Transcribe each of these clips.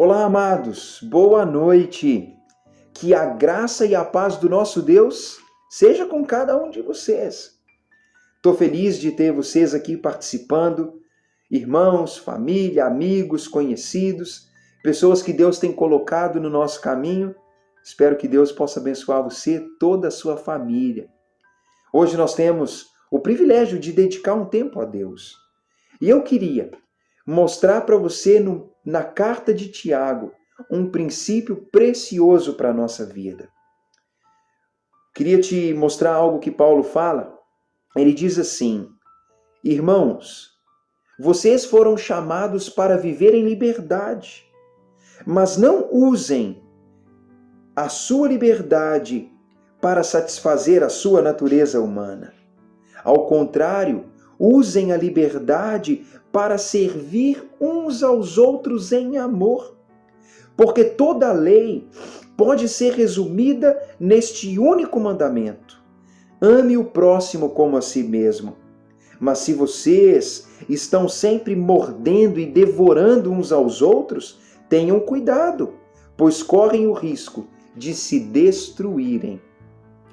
Olá, amados, boa noite. Que a graça e a paz do nosso Deus seja com cada um de vocês. Estou feliz de ter vocês aqui participando, irmãos, família, amigos, conhecidos, pessoas que Deus tem colocado no nosso caminho. Espero que Deus possa abençoar você e toda a sua família. Hoje nós temos o privilégio de dedicar um tempo a Deus. E eu queria mostrar para você na carta de Tiago um princípio precioso para a nossa vida. Queria te mostrar algo que Paulo fala. Ele diz assim: irmãos, vocês foram chamados para viver em liberdade, mas não usem a sua liberdade para satisfazer a sua natureza humana. Ao contrário, usem a liberdade para servir uns aos outros em amor. Porque toda a lei pode ser resumida neste único mandamento: ame o próximo como a si mesmo. Mas se vocês estão sempre mordendo e devorando uns aos outros, tenham cuidado, pois correm o risco de se destruírem.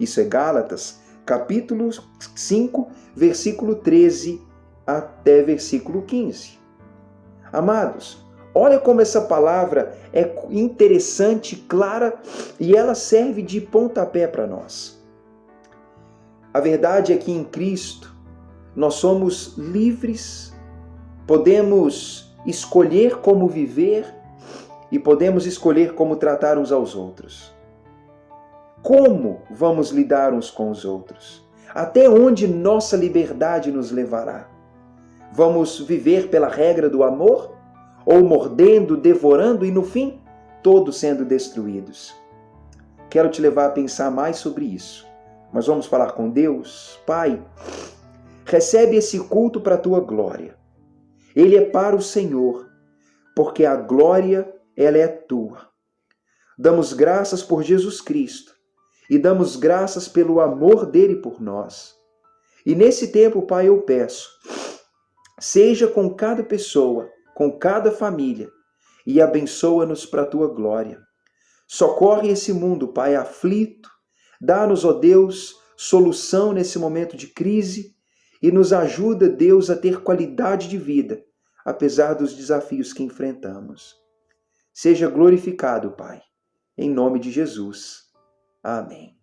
Isso é Gálatas, capítulo 5, versículo 13 até versículo 15. Amados, olha como essa palavra é interessante, clara, e ela serve de pontapé para nós. A verdade é que em Cristo nós somos livres, podemos escolher como viver e podemos escolher como tratar uns aos outros. Como vamos lidar uns com os outros? Até onde nossa liberdade nos levará? Vamos viver pela regra do amor? Ou mordendo, devorando e, no fim, todos sendo destruídos? Quero te levar a pensar mais sobre isso. Mas vamos falar com Deus. Pai, recebe esse culto para a tua glória. Ele é para o Senhor, porque a glória, ela é tua. Damos graças por Jesus Cristo e damos graças pelo amor dele por nós. E nesse tempo, Pai, eu peço, seja com cada pessoa, com cada família, e abençoa-nos para a tua glória. Socorre esse mundo, Pai, aflito. Dá-nos, ó Deus, solução nesse momento de crise e nos ajuda, Deus, a ter qualidade de vida, apesar dos desafios que enfrentamos. Seja glorificado, Pai, em nome de Jesus. Amém.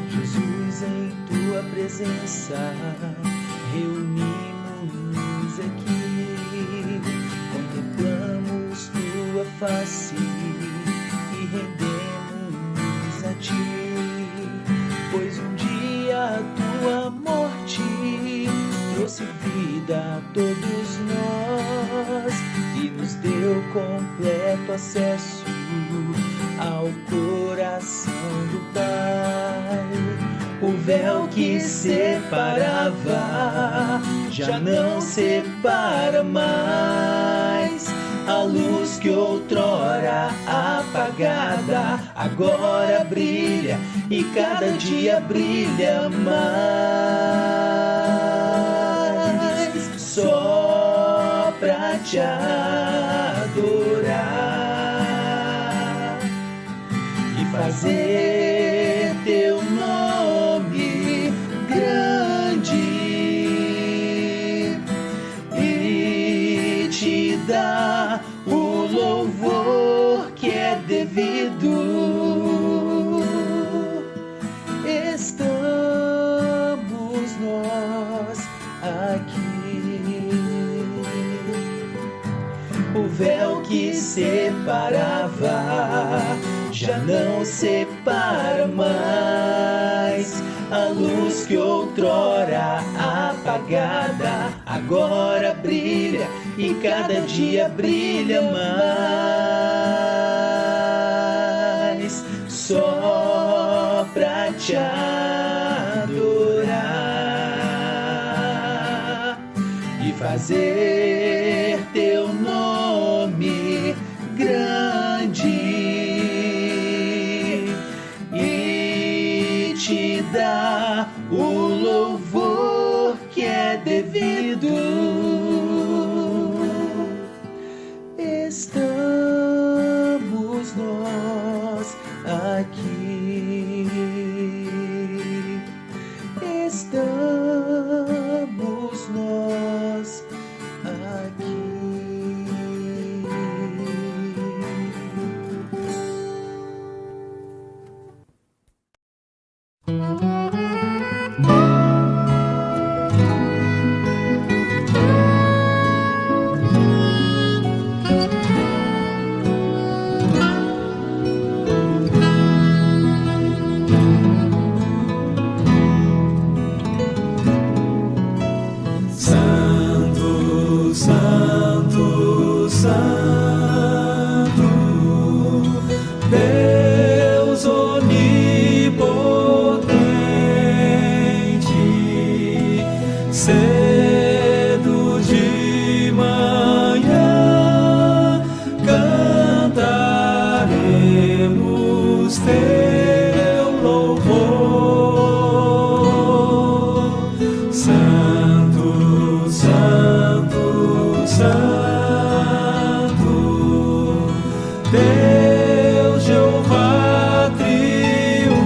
Jesus, em tua presença, reunimos aqui, contemplamos tua face e rendemos a ti, pois um dia a tua morte trouxe vida a todos nós e nos deu completo acesso ao coração do Pai. O véu que separava já não separa mais. A luz que outrora apagada agora brilha e cada dia brilha mais. Só pra te adorar e fazer teu nome grande e te dar o louvor que é devido. Estamos nós aqui. O véu que separava já não separa mais. A luz que outrora apagada agora brilha e cada dia brilha mais. Só pra te adorar e fazer teu nome devido. Estamos nós aqui. Estamos nós aqui. Santo, Santo, Santo, Deus onipotente, cedo de manhã cantaremos teu louvor. Santo, Santo, Santo, Deus Jeová triuno,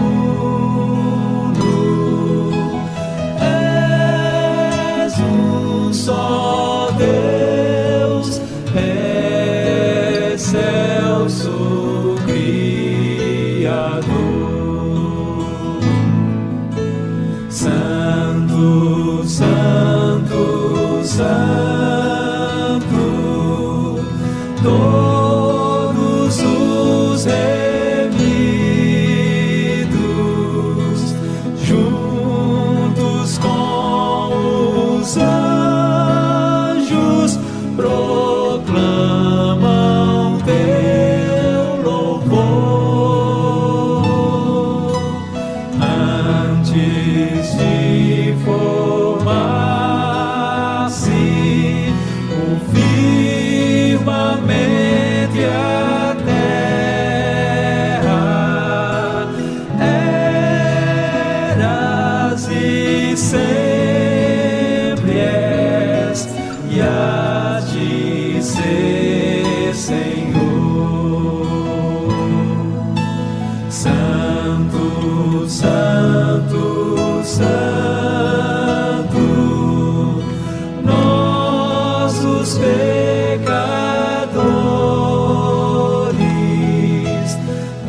és um só Deus, excelso Criador. Santo, Santo, Santo, todos os remidos, juntos com os anjos, proclamam teu louvor. Antes de formar-se o firmamento e a terra, eras e sempre és, e hás de ser, Senhor. Santo, Santo, Santo, nossos pecadores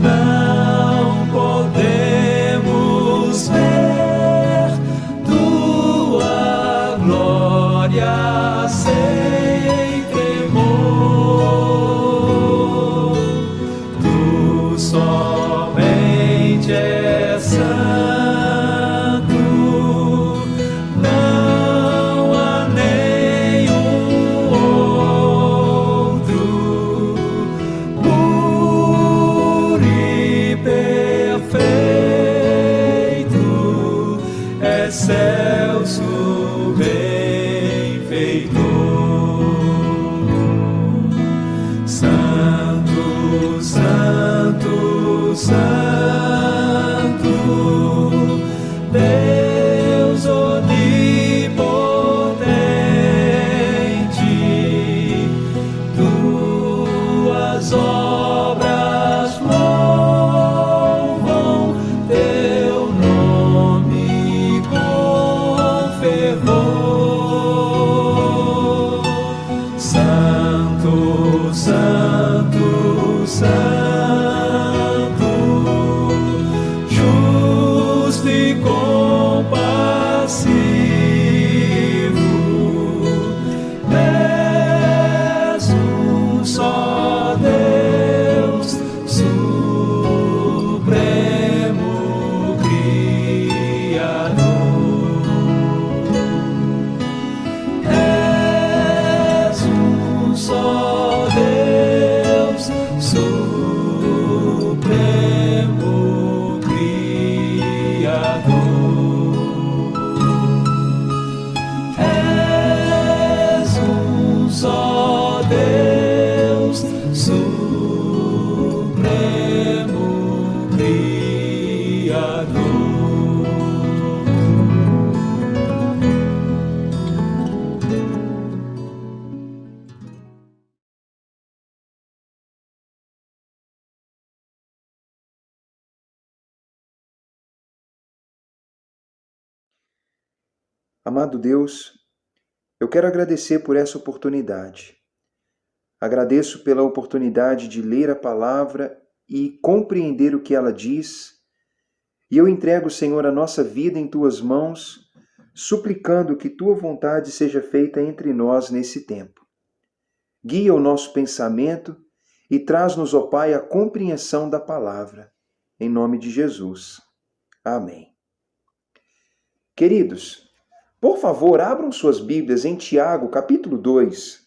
não podemos ver tua glória sem tremor. Tu somente és santo, não há nenhum outro, puro e perfeito, excelso benfeitor. Santo, Santo, Santo, Deus onipotente, tuas obras louvam teu nome com fervor. Santo, Santo, Santo, justo e compassivo, és um só Deus, supremo Criador. És um só Deus, supremo Criador. Amado Deus, eu quero agradecer por essa oportunidade. Agradeço pela oportunidade de ler a palavra e compreender o que ela diz. E eu entrego, Senhor, a nossa vida em Tuas mãos, suplicando que Tua vontade seja feita entre nós nesse tempo. Guia o nosso pensamento e traz-nos, ó Pai, a compreensão da palavra. Em nome de Jesus. Amém. Queridos, por favor, abram suas Bíblias em Tiago, capítulo 2,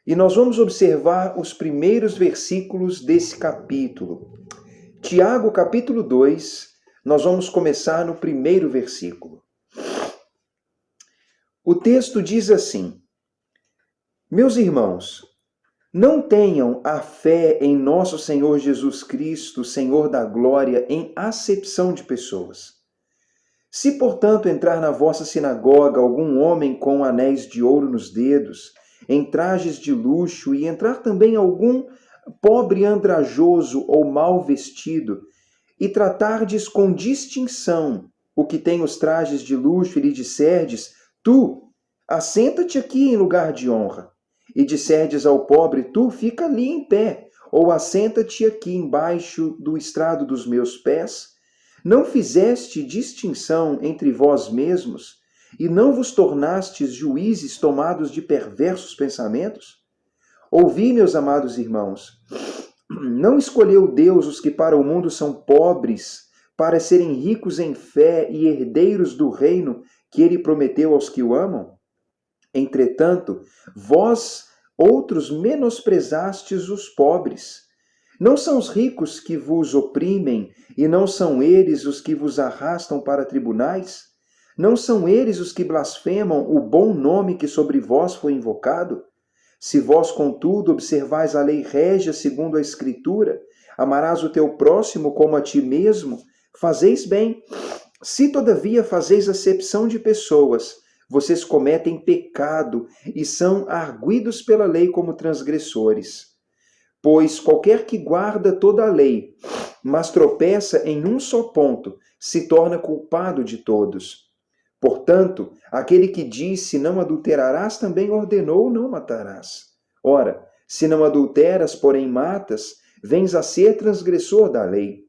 e nós vamos observar os primeiros versículos desse capítulo. Tiago, capítulo 2, nós vamos começar no primeiro versículo. O texto diz assim: Meus irmãos, não tenham a fé em nosso Senhor Jesus Cristo, Senhor da glória, em acepção de pessoas. Se, portanto, entrar na vossa sinagoga algum homem com anéis de ouro nos dedos, em trajes de luxo, e entrar também algum pobre andrajoso ou mal vestido, e tratardes com distinção o que tem os trajes de luxo, e lhe disserdes: Tu, assenta-te aqui em lugar de honra. E disserdes ao pobre: Tu, fica ali em pé, ou assenta-te aqui embaixo do estrado dos meus pés. Não fizeste distinção entre vós mesmos, e não vos tornastes juízes tomados de perversos pensamentos? Ouvi, meus amados irmãos, não escolheu Deus os que para o mundo são pobres, para serem ricos em fé e herdeiros do reino que ele prometeu aos que o amam? Entretanto, vós outros menosprezastes os pobres. Não são os ricos que vos oprimem, e não são eles os que vos arrastam para tribunais? Não são eles os que blasfemam o bom nome que sobre vós foi invocado? Se vós, contudo, observais a lei régia segundo a Escritura, amarás o teu próximo como a ti mesmo, fazeis bem. Se, todavia, fazeis acepção de pessoas, vocês cometem pecado e são arguidos pela lei como transgressores. Pois qualquer que guarda toda a lei, mas tropeça em um só ponto, se torna culpado de todos. Portanto, aquele que disse não adulterarás também ordenou não matarás. Ora, se não adulteras, porém matas, vens a ser transgressor da lei.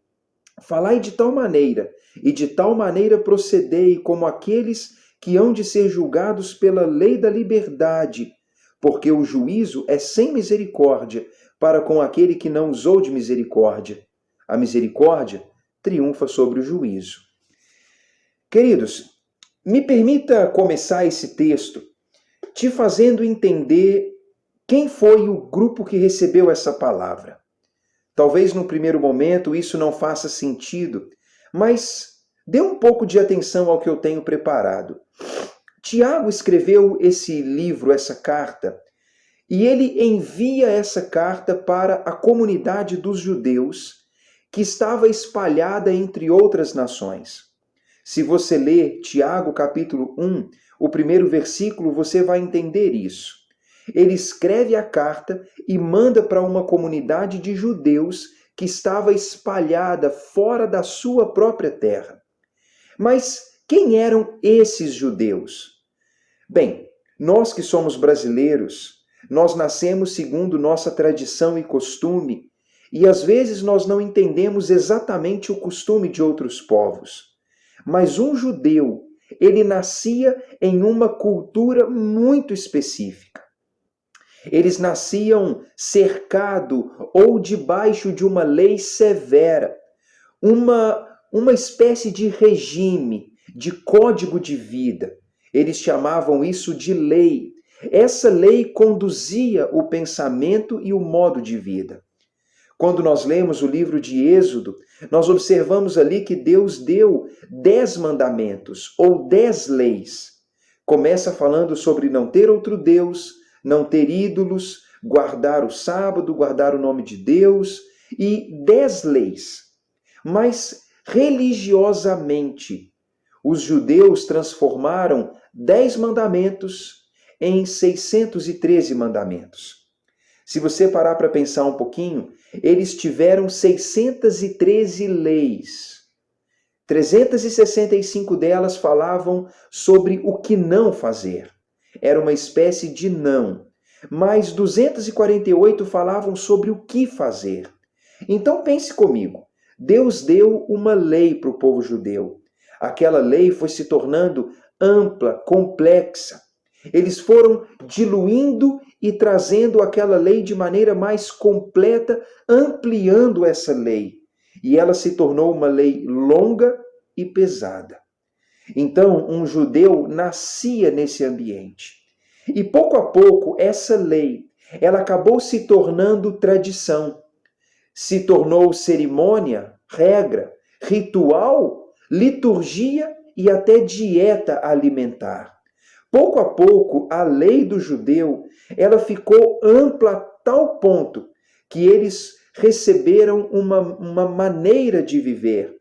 Falai de tal maneira, e de tal maneira procedei como aqueles que hão de ser julgados pela lei da liberdade, porque o juízo é sem misericórdia para com aquele que não usou de misericórdia. A misericórdia triunfa sobre o juízo. Queridos, me permita começar esse texto te fazendo entender quem foi o grupo que recebeu essa palavra. Talvez no primeiro momento isso não faça sentido, mas dê um pouco de atenção ao que eu tenho preparado. Tiago escreveu esse livro, essa carta, e ele envia essa carta para a comunidade dos judeus que estava espalhada entre outras nações. Se você ler Tiago capítulo 1, o primeiro versículo, você vai entender isso. Ele escreve a carta e manda para uma comunidade de judeus que estava espalhada fora da sua própria terra. Mas quem eram esses judeus? Bem, nós que somos brasileiros, nós nascemos segundo nossa tradição e costume, e às vezes nós não entendemos exatamente o costume de outros povos. Mas um judeu, ele nascia em uma cultura muito específica. Eles nasciam cercado ou debaixo de uma lei severa, uma espécie de regime, de código de vida. Eles chamavam isso de lei. Essa lei conduzia o pensamento e o modo de vida. Quando nós lemos o livro de Êxodo, nós observamos ali que Deus deu 10 mandamentos ou 10 leis. Começa falando sobre não ter outro Deus, não ter ídolos, guardar o sábado, guardar o nome de Deus e 10 leis. Mas religiosamente, os judeus transformaram 10 mandamentos em 613 mandamentos. Se você parar para pensar um pouquinho, eles tiveram 613 leis. 365 delas falavam sobre o que não fazer. Era uma espécie de não. Mas 248 falavam sobre o que fazer. Então pense comigo. Deus deu uma lei para o povo judeu. Aquela lei foi se tornando ampla, complexa. Eles foram diluindo e trazendo aquela lei de maneira mais completa, ampliando essa lei. E ela se tornou uma lei longa e pesada. Então, um judeu nascia nesse ambiente. E pouco a pouco, essa lei, ela acabou se tornando tradição. Se tornou cerimônia, regra, ritual, liturgia e até dieta alimentar. Pouco a pouco, a lei do judeu, ela ficou ampla a tal ponto que eles receberam uma maneira de viver,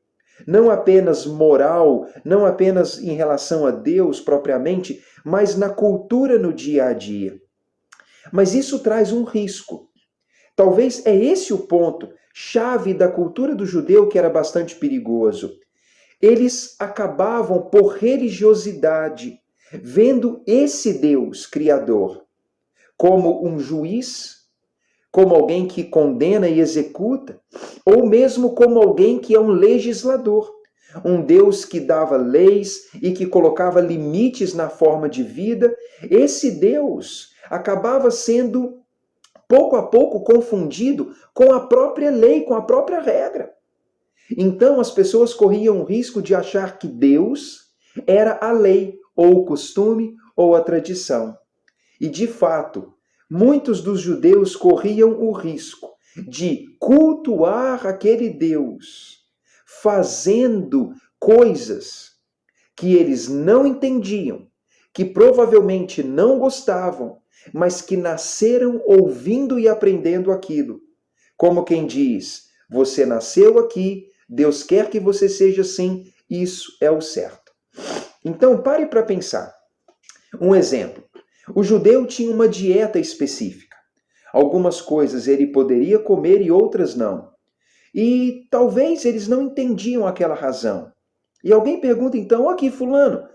não apenas moral, não apenas em relação a Deus propriamente, mas na cultura no dia a dia. Mas isso traz um risco. Talvez é esse o ponto chave da cultura do judeu que era bastante perigoso. Eles acabavam por religiosidade vendo esse Deus criador como um juiz, como alguém que condena e executa, ou mesmo como alguém que é um legislador. Um Deus que dava leis e que colocava limites na forma de vida. Esse Deus acabava sendo, pouco a pouco, confundido com a própria lei, com a própria regra. Então as pessoas corriam o risco de achar que Deus era a lei, ou o costume, ou a tradição. E, de fato, muitos dos judeus corriam o risco de cultuar aquele Deus, fazendo coisas que eles não entendiam, que provavelmente não gostavam, mas que nasceram ouvindo e aprendendo aquilo. Como quem diz, você nasceu aqui, Deus quer que você seja assim, isso é o certo. Então, pare para pensar. Um exemplo. O judeu tinha uma dieta específica. Algumas coisas ele poderia comer e outras não. E talvez eles não entendiam aquela razão. E alguém pergunta então, aqui fulano,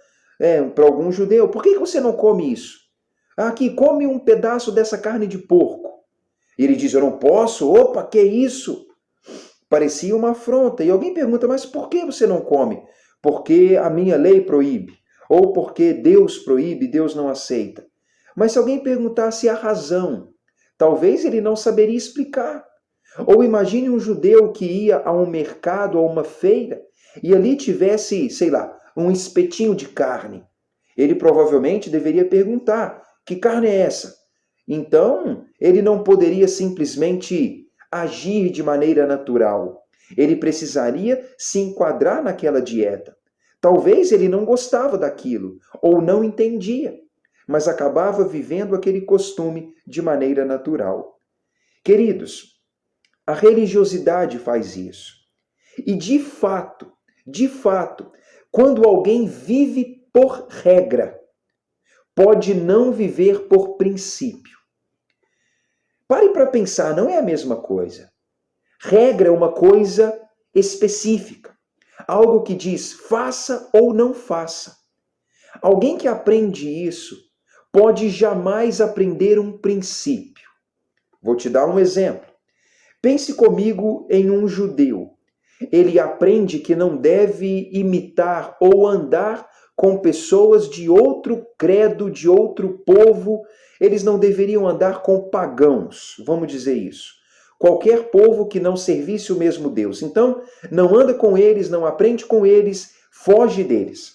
para algum judeu, por que você não come isso? Aqui, come um pedaço dessa carne de porco. E ele diz, eu não posso? Opa, que isso? Parecia uma afronta. E alguém pergunta, mas por que você não come? Porque a minha lei proíbe. Ou porque Deus proíbe, Deus não aceita. Mas se alguém perguntasse a razão, talvez ele não saberia explicar. Ou imagine um judeu que ia a um mercado, a uma feira, e ali tivesse, sei lá, um espetinho de carne. Ele provavelmente deveria perguntar, que carne é essa? Então, ele não poderia simplesmente agir de maneira natural. Ele precisaria se enquadrar naquela dieta. Talvez ele não gostava daquilo, ou não entendia, mas acabava vivendo aquele costume de maneira natural. Queridos, a religiosidade faz isso. E de fato, quando alguém vive por regra, pode não viver por princípio. Pare para pensar, não é a mesma coisa. Regra é uma coisa específica. Algo que diz faça ou não faça. Alguém que aprende isso pode jamais aprender um princípio. Vou te dar um exemplo. Pense comigo em um judeu. Ele aprende que não deve imitar ou andar com pessoas de outro credo, de outro povo. Eles não deveriam andar com pagãos, vamos dizer isso. Qualquer povo que não servisse o mesmo Deus. Então, não anda com eles, não aprende com eles, foge deles.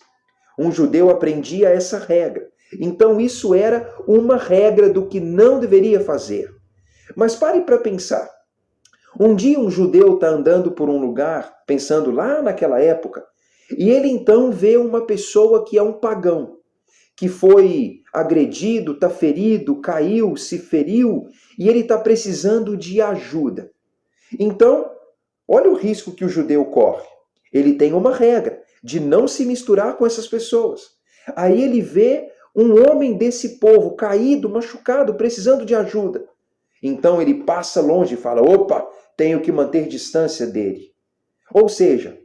Um judeu aprendia essa regra. Então, isso era uma regra do que não deveria fazer. Mas pare para pensar. Um dia um judeu está andando por um lugar, pensando lá naquela época, e ele então vê uma pessoa que é um pagão, que foi agredido, está ferido, caiu, se feriu, e ele está precisando de ajuda. Então, olha o risco que o judeu corre. Ele tem uma regra de não se misturar com essas pessoas. Aí ele vê um homem desse povo caído, machucado, precisando de ajuda. Então ele passa longe e fala, opa, tenho que manter distância dele. Ou seja,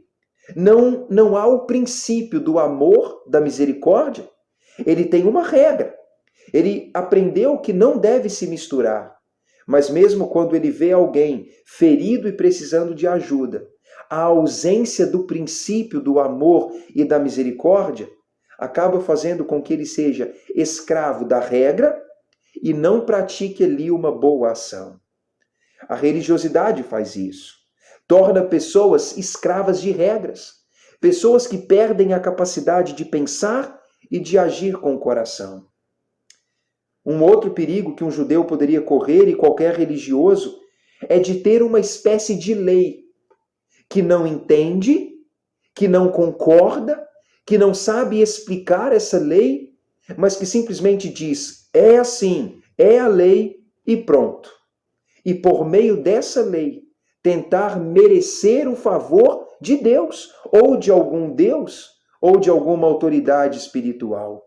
não há o princípio do amor, da misericórdia. Ele tem uma regra. Ele aprendeu que não deve se misturar. Mas mesmo quando ele vê alguém ferido e precisando de ajuda, a ausência do princípio do amor e da misericórdia acaba fazendo com que ele seja escravo da regra e não pratique ali uma boa ação. A religiosidade faz isso. Torna pessoas escravas de regras. Pessoas que perdem a capacidade de pensar e de agir com o coração. Um outro perigo que um judeu poderia correr, e qualquer religioso, é de ter uma espécie de lei que não entende, que não concorda, que não sabe explicar essa lei, mas que simplesmente diz, é assim, é a lei e pronto. E por meio dessa lei, tentar merecer o favor de Deus, ou de algum Deus, ou de alguma autoridade espiritual.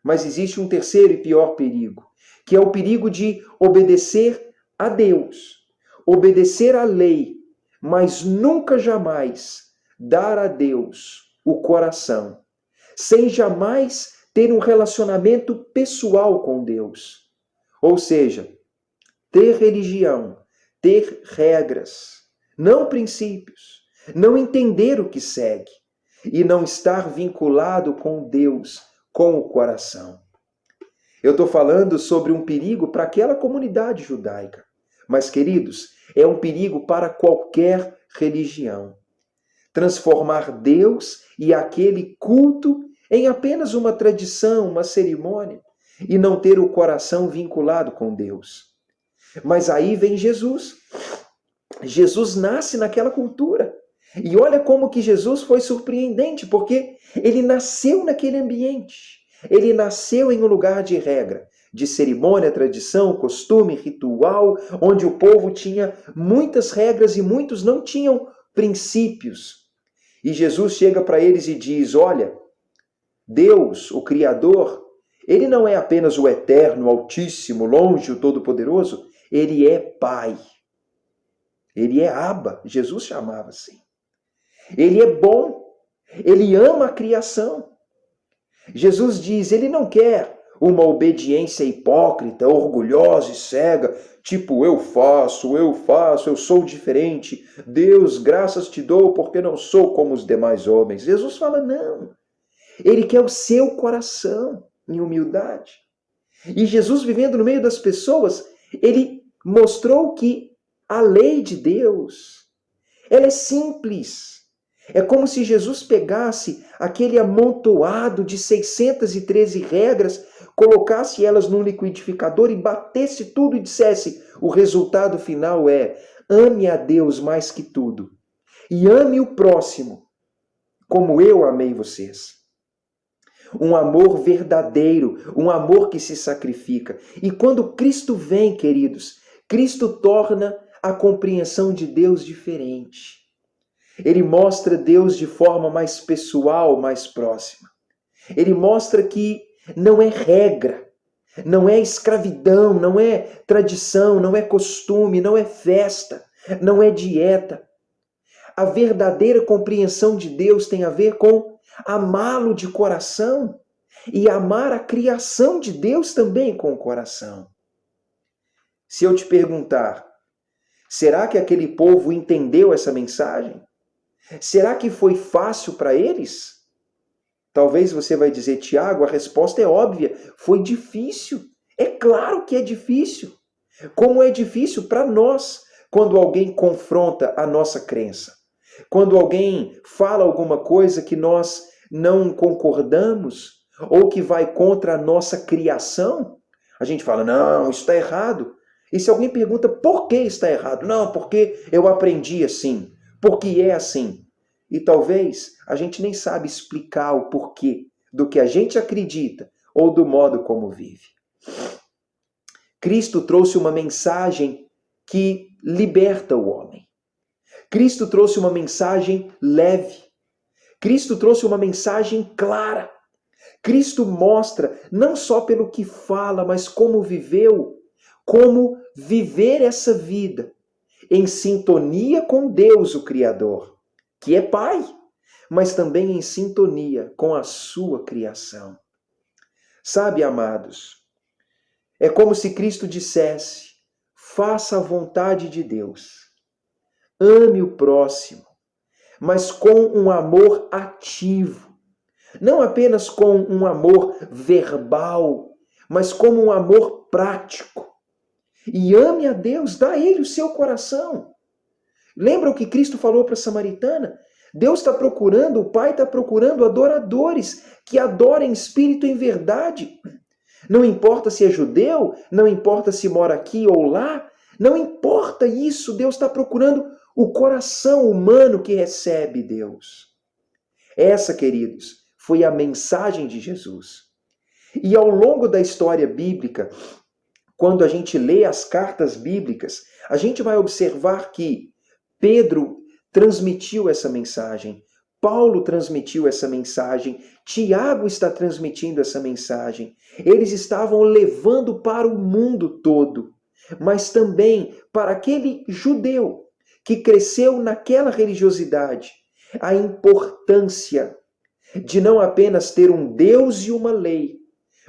Mas existe um terceiro e pior perigo, que é o perigo de obedecer a Deus, obedecer à lei, mas nunca jamais dar a Deus o coração, sem jamais ter um relacionamento pessoal com Deus. Ou seja, ter religião, ter regras, não princípios, não entender o que segue e não estar vinculado com Deus, com o coração. Eu estou falando sobre um perigo para aquela comunidade judaica. Mas, queridos, é um perigo para qualquer religião. Transformar Deus e aquele culto em apenas uma tradição, uma cerimônia, e não ter o coração vinculado com Deus. Mas aí vem Jesus. Jesus nasce naquela cultura. E olha como que Jesus foi surpreendente, porque ele nasceu naquele ambiente. Ele nasceu em um lugar de regra, de cerimônia, tradição, costume, ritual, onde o povo tinha muitas regras e muitos não tinham princípios. E Jesus chega para eles e diz, olha, Deus, o Criador, ele não é apenas o eterno, o altíssimo, longe, o todo-poderoso, ele é Pai. Ele é Abba, Jesus chamava assim. Ele é bom, ele ama a criação. Jesus diz, ele não quer uma obediência hipócrita, orgulhosa e cega, tipo, eu faço, eu sou diferente. Deus, graças te dou porque não sou como os demais homens. Jesus fala, não. Ele quer o seu coração em humildade. E Jesus, vivendo no meio das pessoas, ele mostrou que a lei de Deus, ela é simples. É como se Jesus pegasse aquele amontoado de 613 regras, colocasse elas num liquidificador e batesse tudo e dissesse, o resultado final é, ame a Deus mais que tudo e ame o próximo como eu amei vocês. Um amor verdadeiro, um amor que se sacrifica. E quando Cristo vem, queridos, Cristo torna a compreensão de Deus diferente. Ele mostra Deus de forma mais pessoal, mais próxima. Ele mostra que não é regra, não é escravidão, não é tradição, não é costume, não é festa, não é dieta. A verdadeira compreensão de Deus tem a ver com amá-lo de coração e amar a criação de Deus também com o coração. Se eu te perguntar, será que aquele povo entendeu essa mensagem? Será que foi fácil para eles? Talvez você vai dizer, Tiago, a resposta é óbvia, foi difícil. É claro que é difícil. Como é difícil para nós quando alguém confronta a nossa crença. Quando alguém fala alguma coisa que nós não concordamos ou que vai contra a nossa criação, a gente fala, não, isso está errado. E se alguém pergunta por que está errado? Não, porque eu aprendi assim. Porque é assim. E talvez a gente nem sabe explicar o porquê do que a gente acredita ou do modo como vive. Cristo trouxe uma mensagem que liberta o homem. Cristo trouxe uma mensagem leve. Cristo trouxe uma mensagem clara. Cristo mostra, não só pelo que fala, mas como viveu, como viver essa vida em sintonia com Deus, o Criador, que é Pai, mas também em sintonia com a sua criação. Sabe, amados, é como se Cristo dissesse: faça a vontade de Deus, ame o próximo, mas com um amor ativo, não apenas com um amor verbal, mas como um amor prático. E ame a Deus, dá a Ele o seu coração. Lembra o que Cristo falou para a samaritana? Deus está procurando, o Pai está procurando adoradores que adorem espírito em verdade. Não importa se é judeu, não importa se mora aqui ou lá, não importa isso, Deus está procurando o coração humano que recebe Deus. Essa, queridos, foi a mensagem de Jesus. E ao longo da história bíblica, quando a gente lê as cartas bíblicas, a gente vai observar que Pedro transmitiu essa mensagem, Paulo transmitiu essa mensagem, Tiago está transmitindo essa mensagem. Eles estavam levando para o mundo todo, mas também para aquele judeu que cresceu naquela religiosidade, a importância de não apenas ter um Deus e uma lei,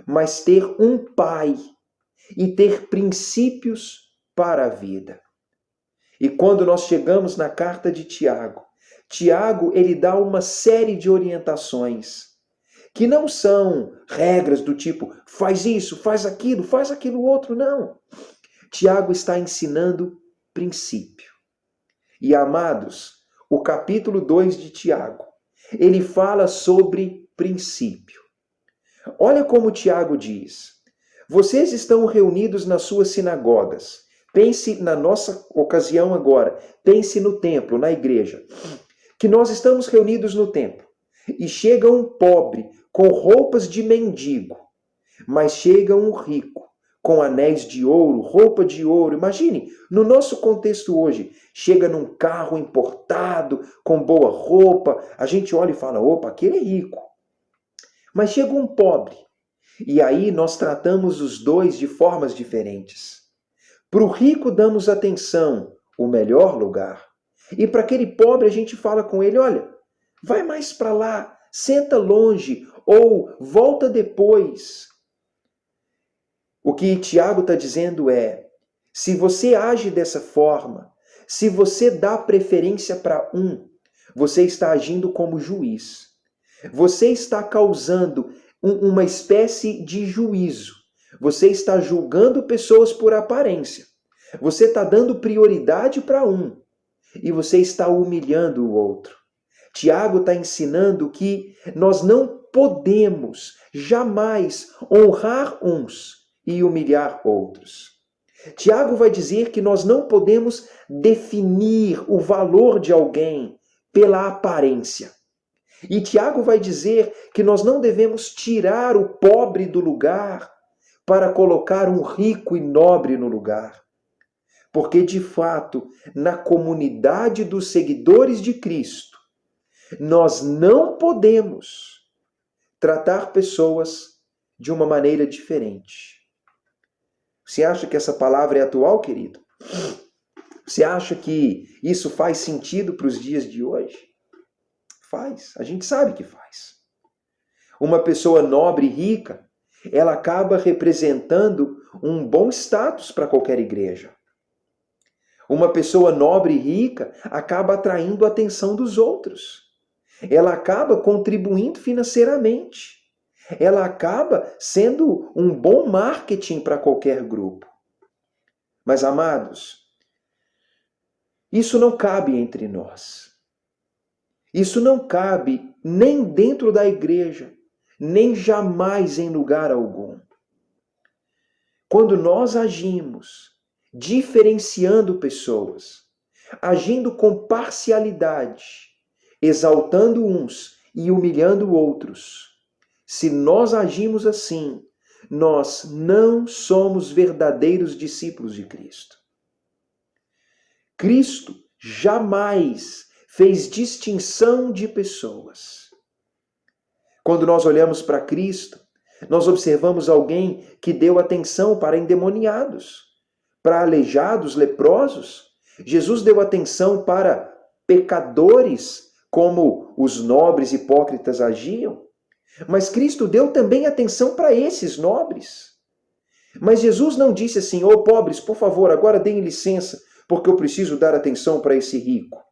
mas ter um Pai e ter princípios para a vida. E quando nós chegamos na carta de Tiago, Tiago ele dá uma série de orientações que não são regras do tipo faz isso, faz aquilo outro, não. Tiago está ensinando princípio. E amados, o capítulo 2 de Tiago, ele fala sobre princípio. Olha como Tiago diz: vocês estão reunidos nas suas sinagogas. Pense na nossa ocasião agora. Pense no templo, na igreja. Que nós estamos reunidos no templo. E chega um pobre com roupas de mendigo. Mas chega um rico com anéis de ouro, roupa de ouro. Imagine, no nosso contexto hoje, chega num carro importado, com boa roupa. A gente olha e fala, opa, aquele é rico. Mas chega um pobre. E aí nós tratamos os dois de formas diferentes. Para o rico damos atenção, o melhor lugar. E para aquele pobre a gente fala com ele, olha, vai mais para lá, senta longe ou volta depois. O que Tiago está dizendo é, se você age dessa forma, se você dá preferência para um, você está agindo como juiz. Você está causando uma espécie de juízo. Você está julgando pessoas por aparência. Você está dando prioridade para um e você está humilhando o outro. Tiago está ensinando que nós não podemos jamais honrar uns e humilhar outros. Tiago vai dizer que nós não podemos definir o valor de alguém pela aparência. E Tiago vai dizer que nós não devemos tirar o pobre do lugar para colocar um rico e nobre no lugar. Porque, de fato, na comunidade dos seguidores de Cristo, nós não podemos tratar pessoas de uma maneira diferente. Você acha que essa palavra é atual, querido? Você acha que isso faz sentido para os dias de hoje? Faz, a gente sabe que faz. Uma pessoa nobre e rica, ela acaba representando um bom status para qualquer igreja. Uma pessoa nobre e rica acaba atraindo a atenção dos outros. Ela acaba contribuindo financeiramente. Ela acaba sendo um bom marketing para qualquer grupo. Mas, amados, isso não cabe entre nós. Isso não cabe nem dentro da igreja, nem jamais em lugar algum. Quando nós agimos diferenciando pessoas, agindo com parcialidade, exaltando uns e humilhando outros, se nós agimos assim, nós não somos verdadeiros discípulos de Cristo. Cristo jamais fez distinção de pessoas. Quando nós olhamos para Cristo, nós observamos alguém que deu atenção para endemoniados, para aleijados, leprosos. Jesus deu atenção para pecadores como os nobres hipócritas agiam, mas Cristo deu também atenção para esses nobres. Mas Jesus não disse assim: ô pobres, por favor, agora deem licença, porque eu preciso dar atenção para esse rico.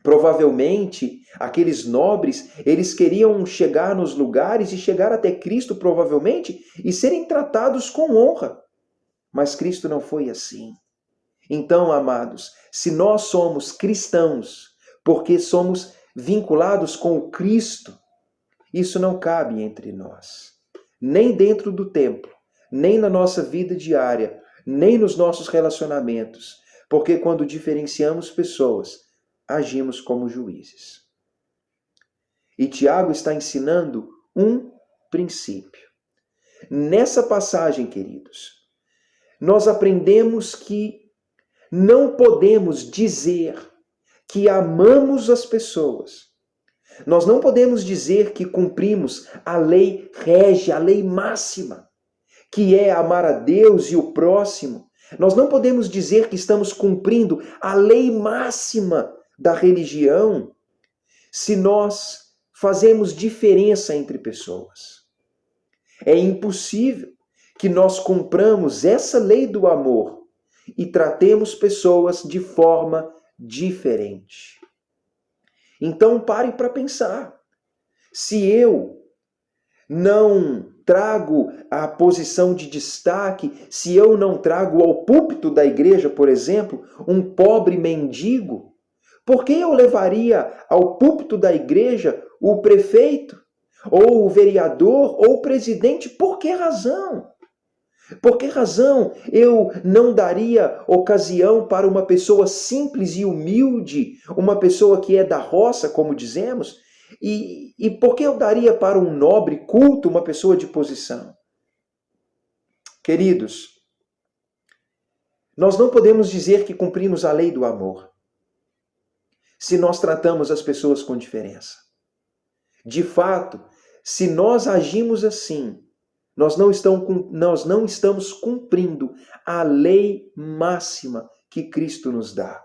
Provavelmente, aqueles nobres, eles queriam chegar nos lugares e chegar até Cristo, provavelmente, e serem tratados com honra. Mas Cristo não foi assim. Então, amados, se nós somos cristãos, porque somos vinculados com o Cristo, isso não cabe entre nós. Nem dentro do templo, nem na nossa vida diária, nem nos nossos relacionamentos. Porque quando diferenciamos pessoas, agimos como juízes. E Tiago está ensinando um princípio. Nessa passagem, queridos, nós aprendemos que não podemos dizer que amamos as pessoas. Nós não podemos dizer que cumprimos a lei régia, a lei máxima, que é amar a Deus e o próximo. Nós não podemos dizer que estamos cumprindo a lei máxima da religião se nós fazemos diferença entre pessoas. É impossível que nós cumpramos essa lei do amor e tratemos pessoas de forma diferente. Então pare para pensar. Se eu não trago a posição de destaque, se eu não trago ao púlpito da igreja, por exemplo, um pobre mendigo, por que eu levaria ao púlpito da igreja o prefeito, ou o vereador, ou o presidente? Por que razão? Por que razão eu não daria ocasião para uma pessoa simples e humilde, uma pessoa que é da roça, como dizemos, e por que eu daria para um nobre culto, uma pessoa de posição? Queridos, nós não podemos dizer que cumprimos a lei do amor se nós tratamos as pessoas com diferença. De fato, se nós agimos assim, nós não estamos cumprindo a lei máxima que Cristo nos dá.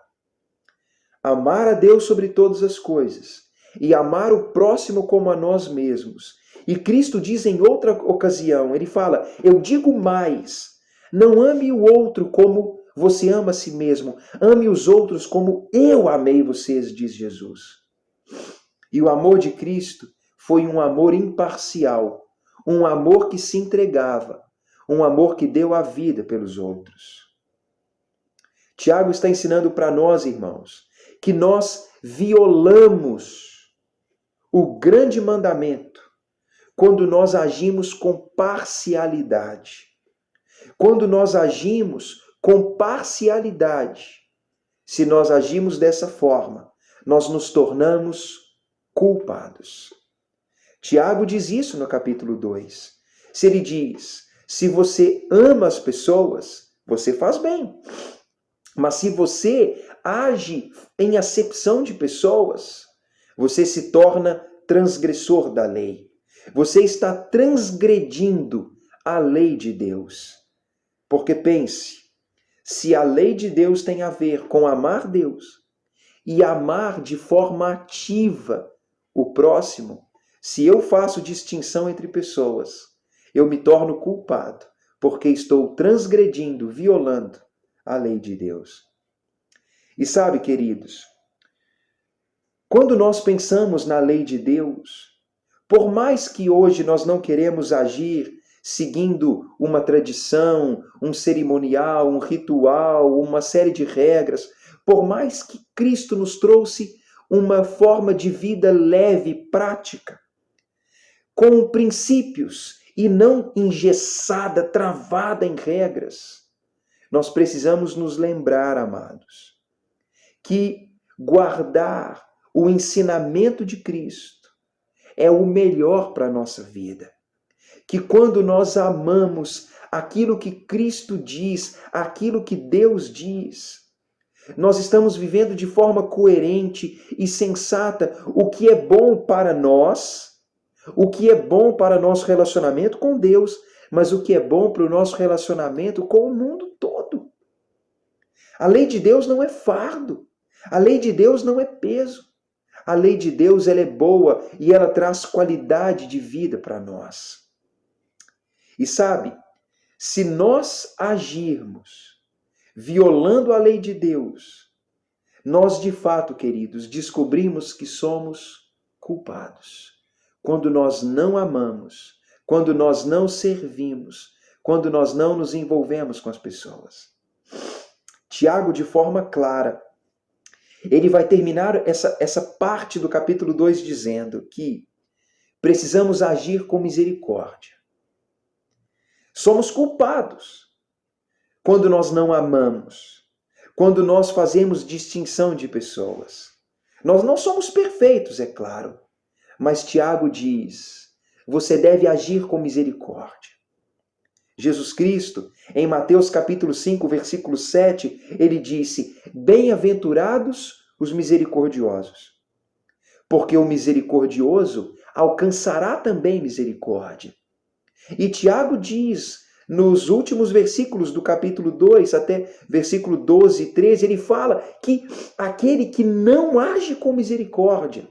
Amar a Deus sobre todas as coisas e amar o próximo como a nós mesmos. E Cristo diz em outra ocasião, ele fala: eu digo mais, não ame o outro como você ama a si mesmo, ame os outros como eu amei vocês, diz Jesus. E o amor de Cristo foi um amor imparcial, um amor que se entregava, um amor que deu a vida pelos outros. Tiago está ensinando para nós, irmãos, que nós violamos o grande mandamento quando nós agimos com parcialidade. Quando nós agimos com parcialidade, se nós agimos dessa forma, nós nos tornamos culpados. Tiago diz isso no capítulo 2. Se ele diz: se você ama as pessoas, você faz bem. Mas se você age em acepção de pessoas, você se torna transgressor da lei. Você está transgredindo a lei de Deus. Porque pense, se a lei de Deus tem a ver com amar Deus e amar de forma ativa o próximo, se eu faço distinção entre pessoas, eu me torno culpado, porque estou transgredindo, violando a lei de Deus. E sabe, queridos, quando nós pensamos na lei de Deus, por mais que hoje nós não queremos agir seguindo uma tradição, um cerimonial, um ritual, uma série de regras, por mais que Cristo nos trouxe uma forma de vida leve, prática, com princípios e não engessada, travada em regras, nós precisamos nos lembrar, amados, que guardar o ensinamento de Cristo é o melhor para a nossa vida. Que quando nós amamos aquilo que Cristo diz, aquilo que Deus diz, nós estamos vivendo de forma coerente e sensata o que é bom para nós, o que é bom para nosso relacionamento com Deus, mas o que é bom para o nosso relacionamento com o mundo todo. A lei de Deus não é fardo. A lei de Deus não é peso. a lei de Deus ela é boa e ela traz qualidade de vida para nós. E sabe, se nós agirmos violando a lei de Deus, nós de fato, queridos, descobrimos que somos culpados. Quando nós não amamos, quando nós não servimos, quando nós não nos envolvemos com as pessoas. Tiago, de forma clara, ele vai terminar essa parte do capítulo 2 dizendo que precisamos agir com misericórdia. Somos culpados quando nós não amamos, quando nós fazemos distinção de pessoas. Nós não somos perfeitos, é claro, mas Tiago diz, você deve agir com misericórdia. Jesus Cristo, em Mateus capítulo 5, versículo 7, ele disse, bem-aventurados os misericordiosos, porque o misericordioso alcançará também misericórdia. E Tiago diz, nos últimos versículos do capítulo 2, até versículo 12 e 13, ele fala que aquele que não age com misericórdia,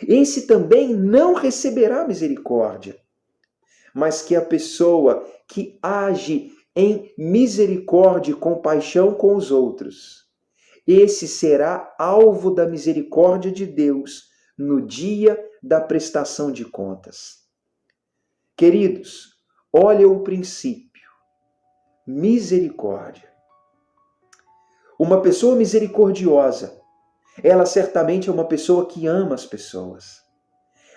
esse também não receberá misericórdia. Mas que a pessoa que age em misericórdia e compaixão com os outros, esse será alvo da misericórdia de Deus no dia da prestação de contas. Queridos, olha o princípio. Misericórdia. Uma pessoa misericordiosa, ela certamente é uma pessoa que ama as pessoas.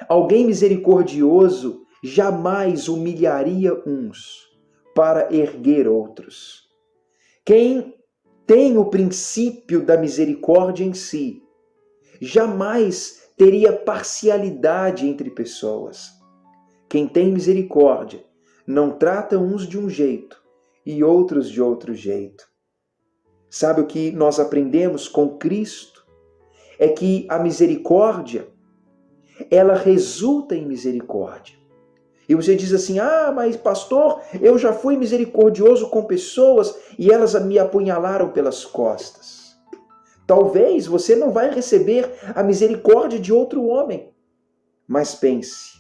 Alguém misericordioso jamais humilharia uns para erguer outros. Quem tem o princípio da misericórdia em si, jamais teria parcialidade entre pessoas. Quem tem misericórdia não trata uns de um jeito e outros de outro jeito. Sabe o que nós aprendemos com Cristo? É que a misericórdia, ela resulta em misericórdia. E você diz assim, mas pastor, eu já fui misericordioso com pessoas e elas me apunhalaram pelas costas. Talvez você não vai receber a misericórdia de outro homem. Mas pense,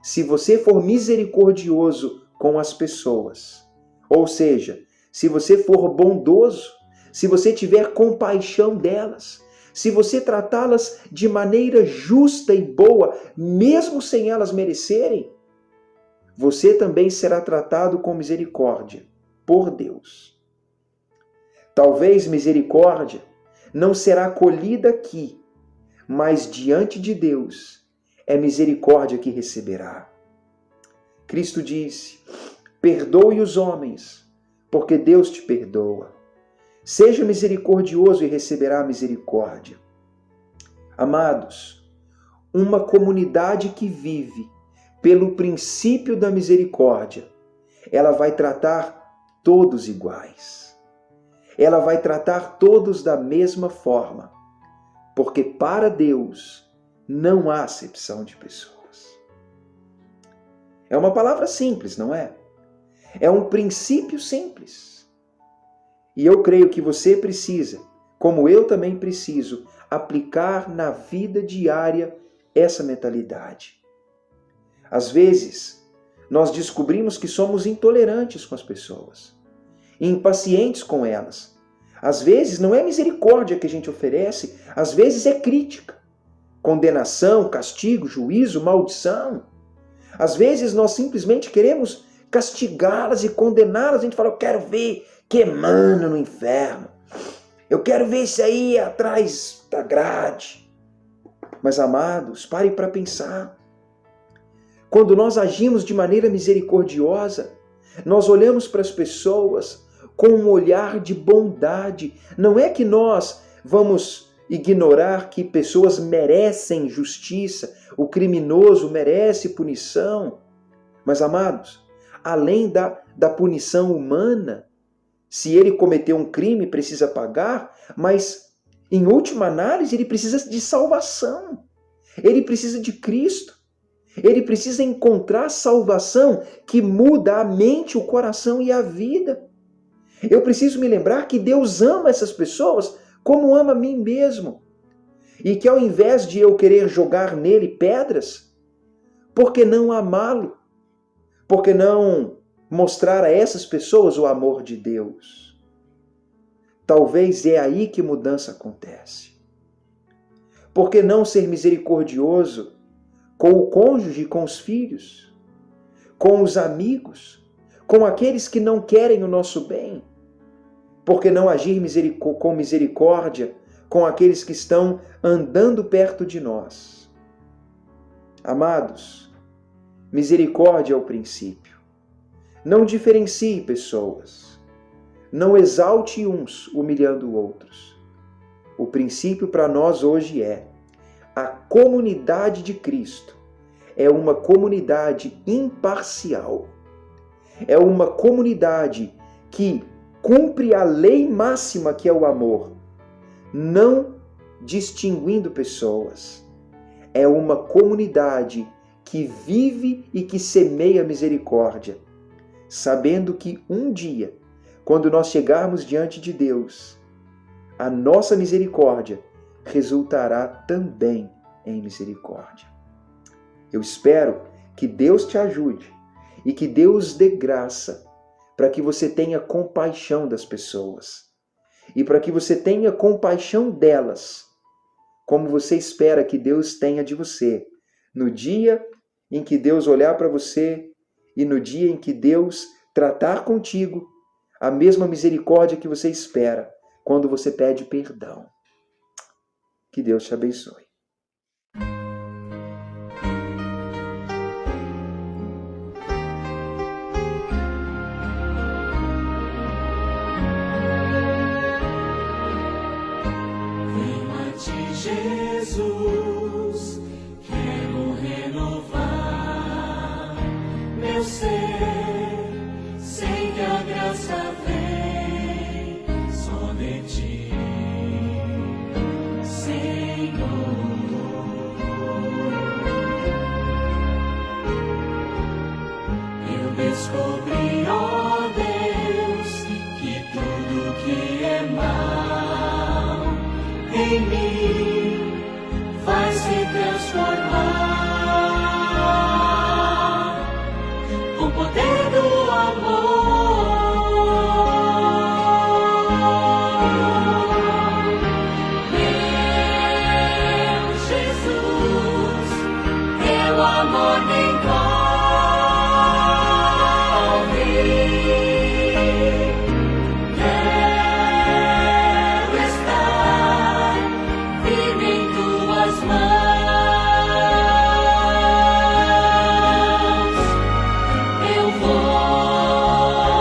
se você for misericordioso com as pessoas, ou seja, se você for bondoso, se você tiver compaixão delas, se você tratá-las de maneira justa e boa, mesmo sem elas merecerem, você também será tratado com misericórdia por Deus. Talvez misericórdia não será colhida aqui, mas diante de Deus é misericórdia que receberá. Cristo disse, perdoe os homens, porque Deus te perdoa. Seja misericordioso e receberá misericórdia. Amados, uma comunidade que vive pelo princípio da misericórdia, ela vai tratar todos iguais. Ela vai tratar todos da mesma forma, porque para Deus não há acepção de pessoas. É uma palavra simples, não é? É um princípio simples. E eu creio que você precisa, como eu também preciso, aplicar na vida diária essa mentalidade. Às vezes, nós descobrimos que somos intolerantes com as pessoas, impacientes com elas. Às vezes, não é misericórdia que a gente oferece, às vezes é crítica, condenação, castigo, juízo, maldição. Às vezes, nós simplesmente queremos castigá-las e condená-las. A gente fala, eu quero ver queimando no inferno. Eu quero ver isso aí atrás da grade. Mas, amados, pare para pensar. Quando nós agimos de maneira misericordiosa, nós olhamos para as pessoas com um olhar de bondade. Não é que nós vamos ignorar que pessoas merecem justiça, o criminoso merece punição. Mas, amados, além da punição humana, se ele cometeu um crime, precisa pagar, mas, em última análise, ele precisa de salvação. Ele precisa de Cristo. Ele precisa encontrar salvação que muda a mente, o coração e a vida. Eu preciso me lembrar que Deus ama essas pessoas como ama a mim mesmo. e que ao invés de eu querer jogar nele pedras, por que não amá-lo? Por que não mostrar a essas pessoas o amor de Deus? Talvez é aí que mudança acontece. Por que não ser misericordioso com o cônjuge, com os filhos, com os amigos, com aqueles que não querem o nosso bem? Por que não agir com misericórdia com aqueles que estão andando perto de nós? Amados, misericórdia é o princípio. Não diferencie pessoas. Não exalte uns humilhando outros. O princípio para nós hoje é: a comunidade de Cristo é uma comunidade imparcial. É uma comunidade que cumpre a lei máxima que é o amor, não distinguindo pessoas. É uma comunidade que vive e que semeia misericórdia, sabendo que um dia, quando nós chegarmos diante de Deus, a nossa misericórdia resultará também em misericórdia. Eu espero que Deus te ajude e que Deus dê graça para que você tenha compaixão das pessoas e para que você tenha compaixão delas, como você espera que Deus tenha de você, no dia em que Deus olhar para você e no dia em que Deus tratar contigo a mesma misericórdia que você espera quando você pede perdão. Que Deus te abençoe. Jesus, quero renovar meu ser, sei que a graça vem só de ti, Senhor. Eu descobri, ó Deus, que tudo que é mal em mim vai se transformar com o poder do amor. Meu Jesus, teu amor me envolve. Quero estar firme em tuas mãos. Eu vou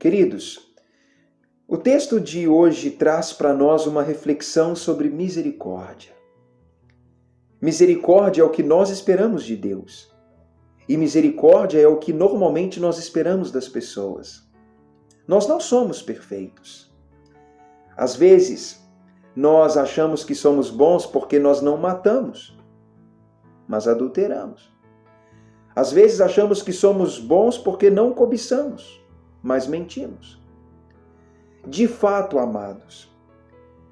Queridos, o texto de hoje traz para nós uma reflexão sobre misericórdia. Misericórdia é o que nós esperamos de Deus. E misericórdia é o que normalmente nós esperamos das pessoas. Nós não somos perfeitos. Às vezes, nós achamos que somos bons porque nós não matamos, mas adulteramos. Às vezes achamos que somos bons porque não cobiçamos, mas mentimos. De fato, amados,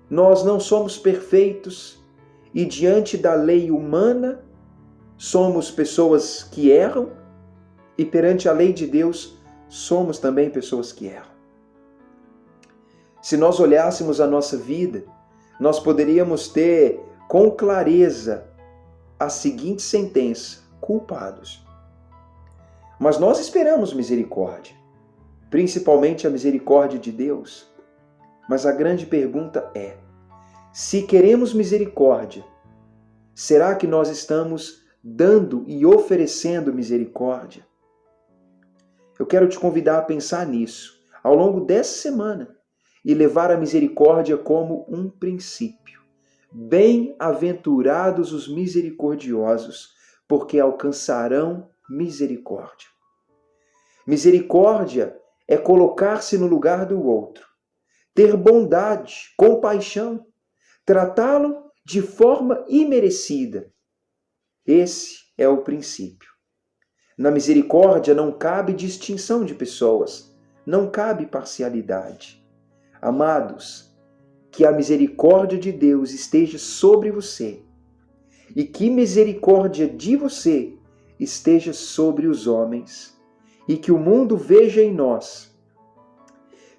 nós não somos perfeitos e diante da lei humana somos pessoas que erram e perante a lei de Deus somos também pessoas que erram. Se nós olhássemos a nossa vida, nós poderíamos ter com clareza a seguinte sentença: culpados. Mas nós esperamos misericórdia, principalmente a misericórdia de Deus. Mas a grande pergunta é: se queremos misericórdia, será que nós estamos dando e oferecendo misericórdia? Eu quero te convidar a pensar nisso ao longo dessa semana e levar a misericórdia como um princípio. Bem-aventurados os misericordiosos, porque alcançarão misericórdia. Misericórdia é colocar-se no lugar do outro, ter bondade, compaixão, tratá-lo de forma imerecida. Esse é o princípio. Na misericórdia não cabe distinção de pessoas, não cabe parcialidade. Amados, que a misericórdia de Deus esteja sobre você e que misericórdia de você esteja sobre os homens e que o mundo veja em nós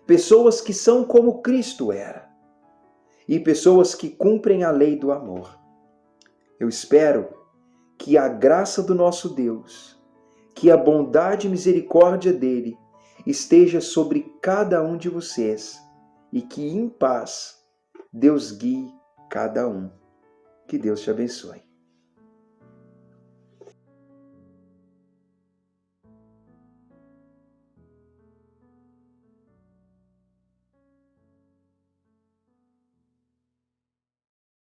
pessoas que são como Cristo era e pessoas que cumprem a lei do amor. Eu espero que a graça do nosso Deus, que a bondade e misericórdia dele esteja sobre cada um de vocês e que em paz Deus guie cada um. Que Deus te abençoe.